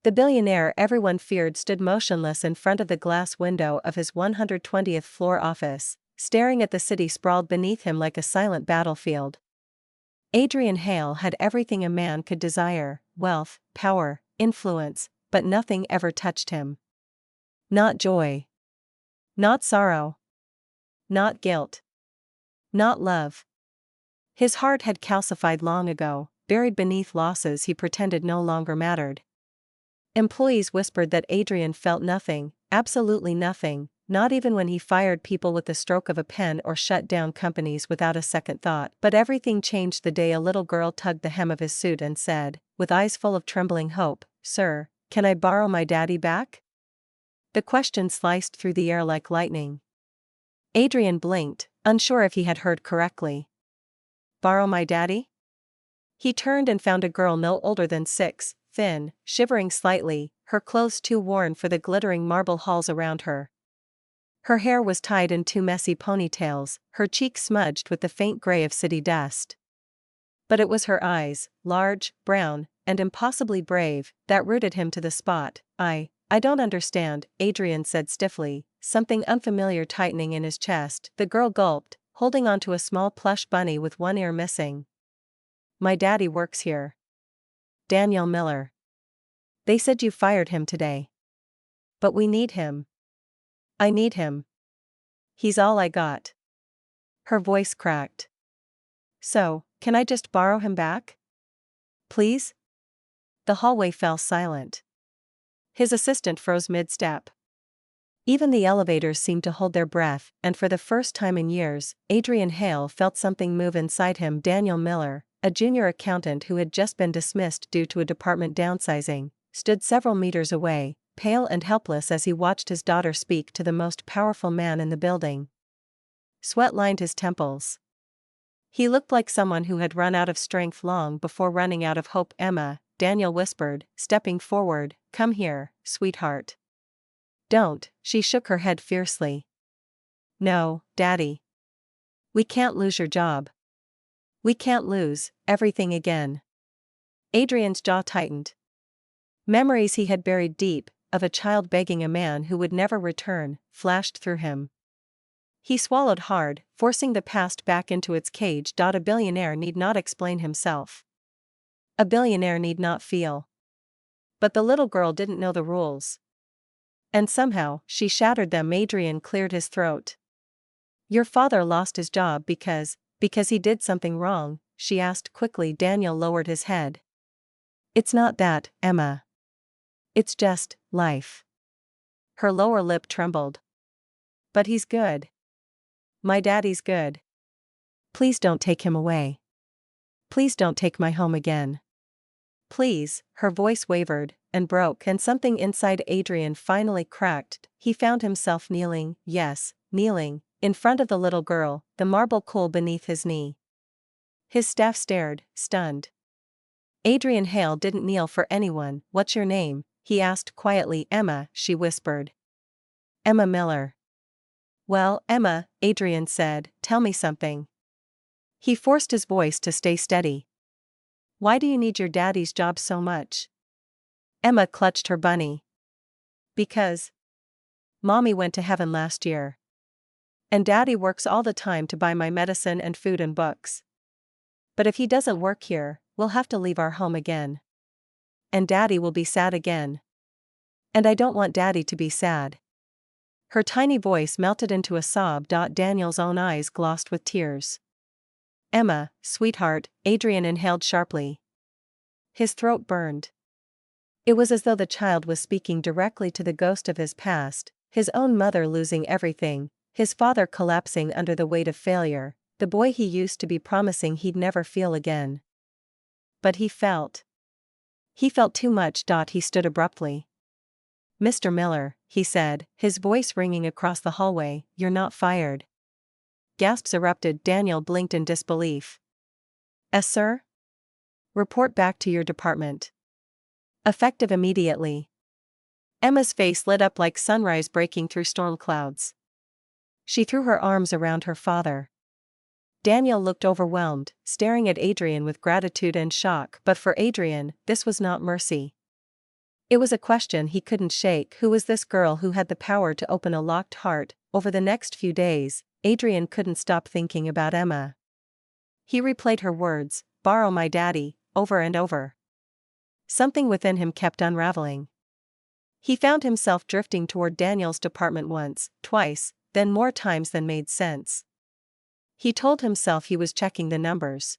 The billionaire everyone feared stood motionless in front of the glass window of his 120th floor office, staring at the city sprawled beneath him like a silent battlefield. Adrian Hale had everything a man could desire: wealth, power, influence, but nothing ever touched him. Not joy. Not sorrow. Not guilt. Not love. His heart had calcified long ago, buried beneath losses he pretended no longer mattered. Employees whispered that Adrian felt nothing, absolutely nothing, not even when he fired people with the stroke of a pen or shut down companies without a second thought. But everything changed the day a little girl tugged the hem of his suit and said, with eyes full of trembling hope, "Sir, can I borrow my daddy back?" The question sliced through the air like lightning. Adrian blinked, unsure if he had heard correctly. Borrow my daddy? He turned and found a girl no older than 6, thin, shivering slightly, her clothes too worn for the glittering marble halls around her. Her hair was tied in 2 messy ponytails, her cheeks smudged with the faint gray of city dust. But it was her eyes, large, brown, and impossibly brave, that rooted him to the spot. I don't understand," Adrian said stiffly, something unfamiliar tightening in his chest. The girl gulped, holding onto a small plush bunny with one ear missing. "My daddy works here. Daniel Miller. They said you fired him today. But we need him. I need him. He's all I got." Her voice cracked. "So, can I just borrow him back? Please?" The hallway fell silent. His assistant froze mid-step. Even the elevators seemed to hold their breath, and for the first time in years, Adrian Hale felt something move inside him. Daniel Miller, a junior accountant who had just been dismissed due to a department downsizing, stood several meters away, pale and helpless as he watched his daughter speak to the most powerful man in the building. Sweat lined his temples. He looked like someone who had run out of strength long before running out of hope. "Emma," Daniel whispered, stepping forward, "come here, sweetheart." "Don't," she shook her head fiercely. "No, Daddy. We can't lose your job. We can't lose everything again." Adrian's jaw tightened. Memories he had buried deep, of a child begging a man who would never return, flashed through him. He swallowed hard, forcing the past back into its cage. A billionaire need not explain himself. A billionaire need not feel. But the little girl didn't know the rules. And somehow, she shattered them. Adrian cleared his throat. "Your father lost his job because he did something wrong?" she asked quickly. Daniel lowered his head. "It's not that, Emma. It's just life." Her lower lip trembled. "But he's good. My daddy's good. Please don't take him away. Please don't take my home again. Please." Her voice wavered, and broke, and something inside Adrian finally cracked. He found himself kneeling, yes, kneeling, in front of the little girl, the marble cool beneath his knee. His staff stared, stunned. Adrian Hale didn't kneel for anyone. "What's your name?" he asked quietly. "Emma," she whispered. "Emma Miller." "Well, Emma," Adrian said, "tell me something." He forced his voice to stay steady. "Why do you need your daddy's job so much?" Emma clutched her bunny. "Because Mommy went to heaven last year. And Daddy works all the time to buy my medicine and food and books. But if he doesn't work here, we'll have to leave our home again. And Daddy will be sad again. And I don't want Daddy to be sad." Her tiny voice melted into a sob. Daniel's own eyes glossed with tears. "Emma, sweetheart," Adrian inhaled sharply. His throat burned. It was as though the child was speaking directly to the ghost of his past, his own mother losing everything, his father collapsing under the weight of failure, the boy he used to be promising he'd never feel again. But he felt too much. He stood abruptly. "Mr. Miller," he said, his voice ringing across the hallway, "you're not fired." Gasps erupted. Daniel blinked in disbelief. "Yes, sir? Report back to your department. Effective immediately." Emma's face lit up like sunrise breaking through storm clouds. She threw her arms around her father. Daniel looked overwhelmed, staring at Adrian with gratitude and shock. But for Adrian, this was not mercy. It was a question he couldn't shake. Who was this girl who had the power to open a locked heart? Over the next few days, Adrian couldn't stop thinking about Emma. He replayed her words, "Borrow my daddy," over and over. Something within him kept unraveling. He found himself drifting toward Daniel's department once, twice, then more times than made sense. He told himself he was checking the numbers.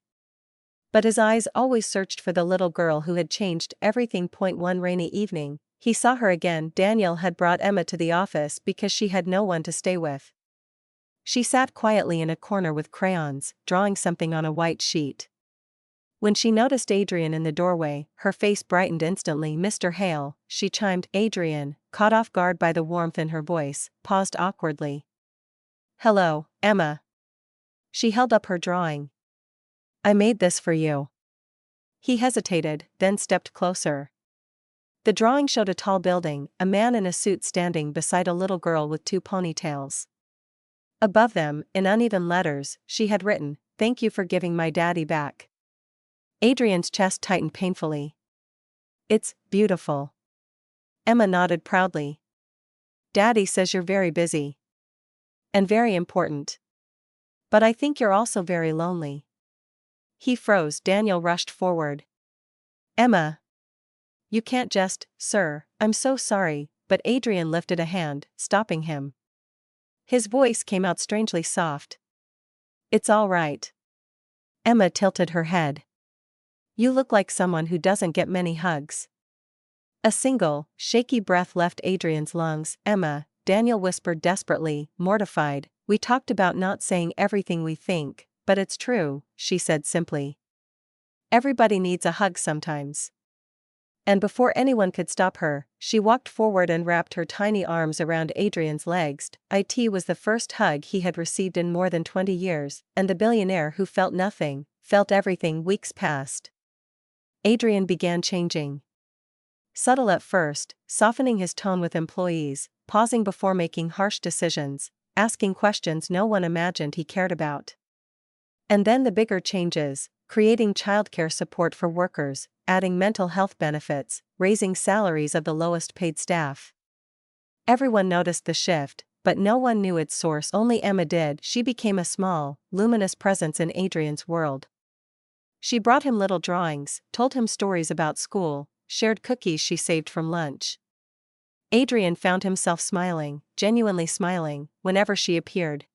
But his eyes always searched for the little girl who had changed everything. One rainy evening, he saw her again. Daniel had brought Emma to the office because she had no one to stay with. She sat quietly in a corner with crayons, drawing something on a white sheet. When she noticed Adrian in the doorway, her face brightened instantly. "Mr. Hale," she chimed. Adrian, caught off guard by the warmth in her voice, paused awkwardly. "Hello, Emma." She held up her drawing. "I made this for you." He hesitated, then stepped closer. The drawing showed a tall building, a man in a suit standing beside a little girl with two ponytails. Above them, in uneven letters, she had written, "Thank you for giving my daddy back." Adrian's chest tightened painfully. "It's beautiful." Emma nodded proudly. "Daddy says you're very busy. And very important. But I think you're also very lonely." He froze. Daniel rushed forward. "Emma. You can't just, sir, I'm so sorry," but Adrian lifted a hand, stopping him. His voice came out strangely soft. "It's all right." Emma tilted her head. "You look like someone who doesn't get many hugs." A single, shaky breath left Adrian's lungs. "Emma," Daniel whispered desperately, mortified, "we talked about not saying everything we think, but it's true," she said simply. "Everybody needs a hug sometimes." And before anyone could stop her, she walked forward and wrapped her tiny arms around Adrian's legs. It was the first hug he had received in more than 20 years, and the billionaire who felt nothing, felt everything. Weeks passed. Adrian began changing. Subtle at first, softening his tone with employees, pausing before making harsh decisions, asking questions no one imagined he cared about. And then the bigger changes, creating childcare support for workers, adding mental health benefits, raising salaries of the lowest paid staff. Everyone noticed the shift, but no one knew its source. Only Emma did. She became a small, luminous presence in Adrian's world. She brought him little drawings, told him stories about school, shared cookies she saved from lunch. Adrian found himself smiling, genuinely smiling, whenever she appeared.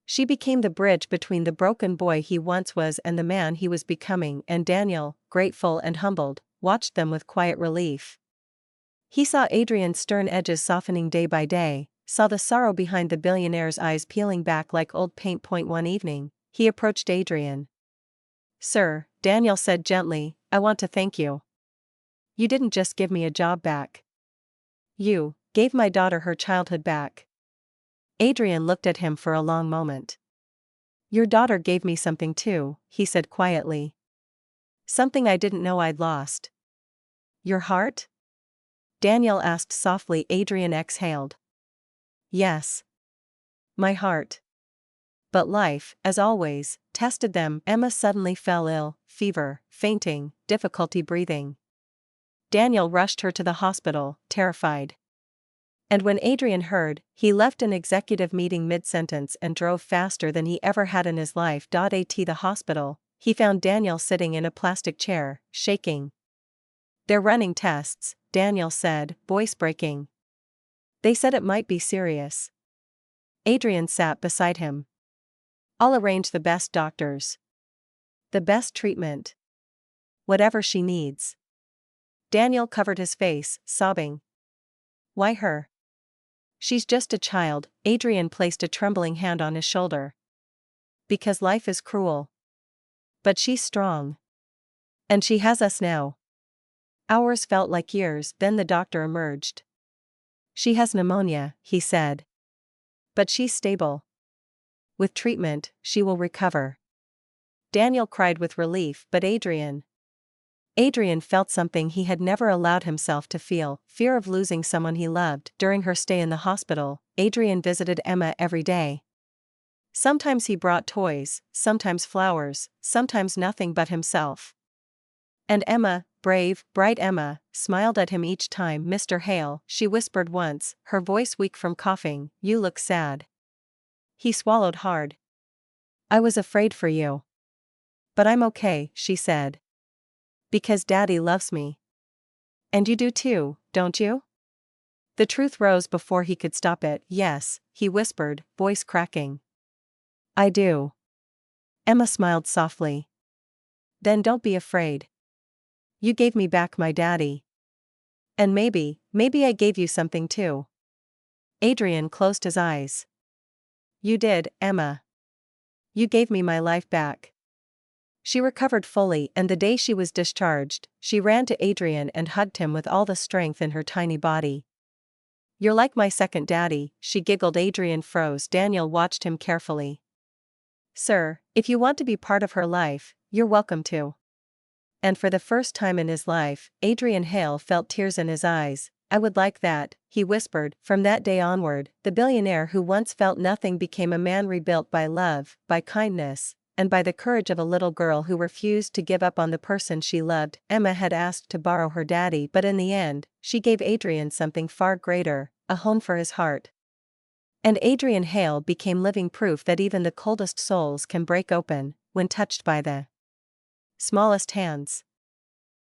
She became the bridge between the broken boy he once was and the man he was becoming, and Daniel, grateful and humbled, watched them with quiet relief. He saw Adrian's stern edges softening day by day, saw the sorrow behind the billionaire's eyes peeling back like old paint. One evening, he approached Adrian. "Sir," Daniel said gently, "I want to thank you. You didn't just give me a job back. You gave my daughter her childhood back." Adrian looked at him for a long moment. "Your daughter gave me something too," he said quietly. "Something I didn't know I'd lost." "Your heart?" Daniel asked softly. Adrian exhaled. "Yes. My heart." But life, as always, tested them. Emma suddenly fell ill, fever, fainting, difficulty breathing. Daniel rushed her to the hospital, terrified. And when Adrian heard, he left an executive meeting mid-sentence and drove faster than he ever had in his life. At the hospital, he found Daniel sitting in a plastic chair, shaking. "They're running tests," Daniel said, voice breaking. "They said it might be serious." Adrian sat beside him. "I'll arrange the best doctors. The best treatment. Whatever she needs." Daniel covered his face, sobbing. "Why her? She's just a child." Adrian placed a trembling hand on his shoulder. "Because life is cruel. But she's strong. And she has us now." Hours felt like years. Then the doctor emerged. "She has pneumonia," he said. "But she's stable. With treatment, she will recover." Daniel cried with relief. But Adrian felt something he had never allowed himself to feel, fear of losing someone he loved. During her stay in the hospital, Adrian visited Emma every day. Sometimes he brought toys, sometimes flowers, sometimes nothing but himself. And Emma, brave, bright Emma smiled at him each time. "Mr. Hale," she whispered once, her voice weak from coughing, "you look sad." He swallowed hard. "I was afraid for you. But I'm okay," she said. "Because Daddy loves me. And you do too, don't you?" The truth rose before he could stop it. "Yes," he whispered, voice cracking. "I do." Emma smiled softly. "Then don't be afraid. You gave me back my daddy. And maybe I gave you something too." Adrian closed his eyes. "You did, Emma. You gave me my life back." She recovered fully, and the day she was discharged, she ran to Adrian and hugged him with all the strength in her tiny body. "You're like my second daddy," she giggled. Adrian froze. Daniel watched him carefully. "Sir, if you want to be part of her life, you're welcome to." And for the first time in his life, Adrian Hale felt tears in his eyes. "I would like that," he whispered. From that day onward, the billionaire who once felt nothing became a man rebuilt by love, by kindness, and by the courage of a little girl who refused to give up on the person she loved. Emma had asked to borrow her daddy, but in the end, she gave Adrian something far greater, a home for his heart. And Adrian Hale became living proof that even the coldest souls can break open when touched by the smallest hands.